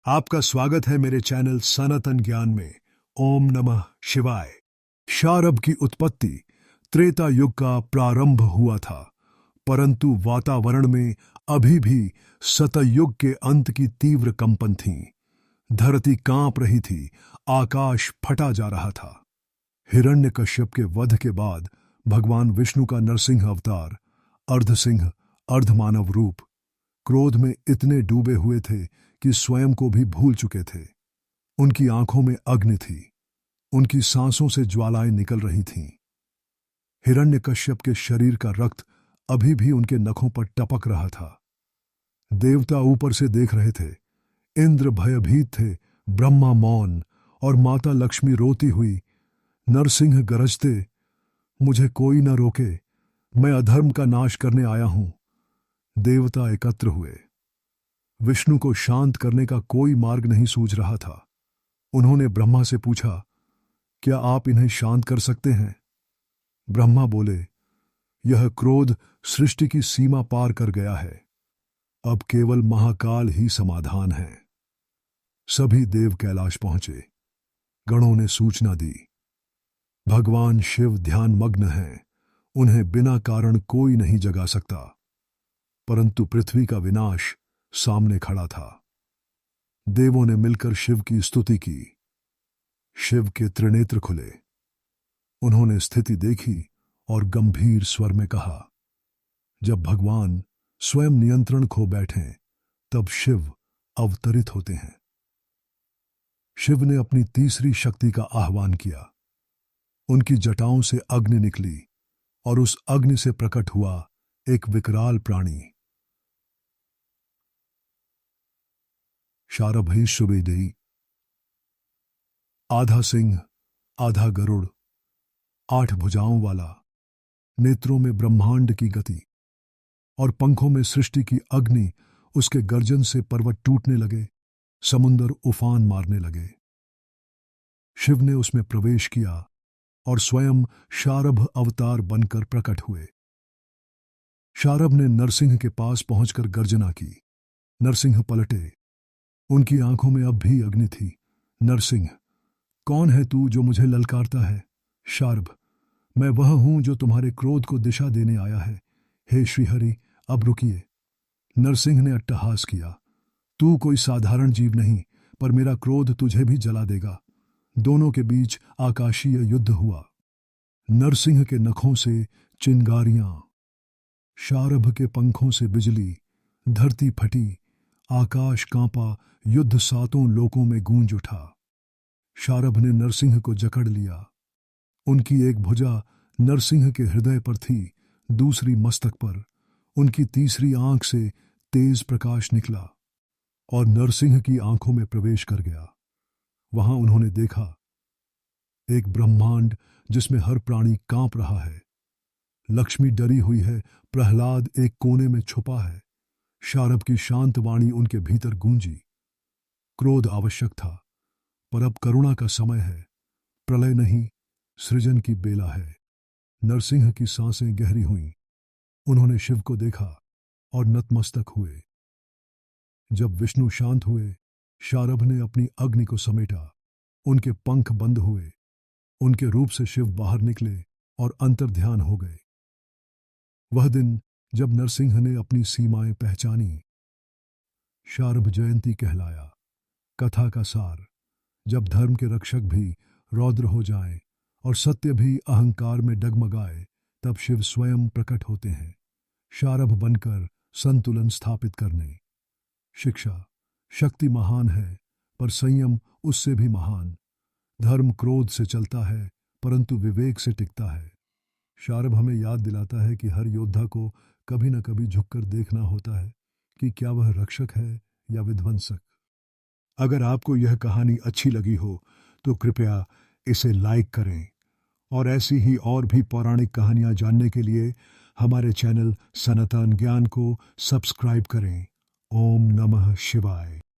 आपका स्वागत है मेरे चैनल सनातन ज्ञान में। ओम नमः शिवाय। शारभ की उत्पत्ति त्रेता युग का प्रारंभ हुआ था, परंतु वातावरण में अभी भी सतयुग के अंत की तीव्र कंपन थी। धरती कांप रही थी, आकाश फटा जा रहा था। हिरण्यकश्यप के वध के बाद भगवान विष्णु का नरसिंह अवतार, अर्धसिंह अर्धमानव रूप, क्रोध में इतने डूबे हुए थे कि स्वयं को भी भूल चुके थे। उनकी आंखों में अग्नि थी, उनकी सांसों से ज्वालाएं निकल रही थीं। हिरण्यकश्यप के शरीर का रक्त अभी भी उनके नखों पर टपक रहा था। देवता ऊपर से देख रहे थे, इंद्र भयभीत थे, ब्रह्मा मौन और माता लक्ष्मी रोती हुई। नरसिंह गरजते, मुझे कोई न रोके, मैं अधर्म का नाश करने आया हूं। देवता एकत्र हुए। विष्णु को शांत करने का कोई मार्ग नहीं सूझ रहा था। उन्होंने ब्रह्मा से पूछा, क्या आप इन्हें शांत कर सकते हैं? ब्रह्मा बोले, यह क्रोध सृष्टि की सीमा पार कर गया है, अब केवल महाकाल ही समाधान है। सभी देव कैलाश पहुंचे। गणों ने सूचना दी, भगवान शिव ध्यान मग्न हैं, उन्हें बिना कारण कोई नहीं जगा सकता। परंतु पृथ्वी का विनाश सामने खड़ा था। देवों ने मिलकर शिव की स्तुति की। शिव के त्रिनेत्र खुले। उन्होंने स्थिति देखी और गंभीर स्वर में कहा, जब भगवान स्वयं नियंत्रण खो बैठें, तब शिव अवतरित होते हैं। शिव ने अपनी तीसरी शक्ति का आह्वान किया। उनकी जटाओं से अग्नि निकली और उस अग्नि से प्रकट हुआ एक विकराल प्राणी। शारभ सुबेदेई, आधा सिंह आधा गरुड़, 8 भुजाओं वाला, नेत्रों में ब्रह्मांड की गति और पंखों में सृष्टि की अग्नि। उसके गर्जन से पर्वत टूटने लगे, समुंदर उफान मारने लगे। शिव ने उसमें प्रवेश किया और स्वयं शारभ अवतार बनकर प्रकट हुए। शारभ ने नरसिंह के पास पहुंचकर गर्जना की। नरसिंह पलटे। उनकी आंखों में अब भी अग्नि थी। नरसिंह, कौन है तू जो मुझे ललकारता है? शारभ, मैं वह हूं जो तुम्हारे क्रोध को दिशा देने आया है। हे श्रीहरि, अब रुकिए। नरसिंह ने अट्टहास किया, तू कोई साधारण जीव नहीं, पर मेरा क्रोध तुझे भी जला देगा। दोनों के बीच आकाशीय युद्ध हुआ। नरसिंह के नखों से चिंगारियां, शारभ के पंखों से बिजली। धरती फटी, आकाश कांपा, युद्ध सातों लोकों में गूंज उठा। शारभ ने नरसिंह को जकड़ लिया। उनकी एक भुजा नरसिंह के हृदय पर थी, दूसरी मस्तक पर। उनकी तीसरी आंख से तेज प्रकाश निकला और नरसिंह की आंखों में प्रवेश कर गया। वहां उन्होंने देखा एक ब्रह्मांड जिसमें हर प्राणी कांप रहा है। लक्ष्मी डरी हुई है, प्रहलाद एक कोने में छुपा है। शारभ की शांत वाणी उनके भीतर गूंजी। क्रोध आवश्यक था, पर अब करुणा का समय है। प्रलय नहीं, सृजन की बेला है। नरसिंह की सांसें गहरी हुईं। उन्होंने शिव को देखा और नतमस्तक हुए। जब विष्णु शांत हुए, शारभ ने अपनी अग्नि को समेटा। उनके पंख बंद हुए। उनके रूप से शिव बाहर निकले और अंतर्ध्यान हो गए। वह दिन जब नरसिंह ने अपनी सीमाएं पहचानी, शारभ जयंती कहलाया। कथा का सार, जब धर्म के रक्षक भी रौद्र हो जाएं और सत्य भी अहंकार में डगमगाए, तब शिव स्वयं प्रकट होते हैं, शारभ बनकर संतुलन स्थापित करने। शिक्षा, शक्ति महान है, पर संयम उससे भी महान। धर्म क्रोध से चलता है, परंतु विवेक से टिकता है। शारभ हमें याद दिलाता है कि हर योद्धा को कभी न कभी झुककर देखना होता है कि क्या वह रक्षक है या विध्वंसक। अगर आपको यह कहानी अच्छी लगी हो तो कृपया इसे लाइक करें और ऐसी ही और भी पौराणिक कहानियां जानने के लिए हमारे चैनल सनातन ज्ञान को सब्सक्राइब करें। ओम नमः शिवाय।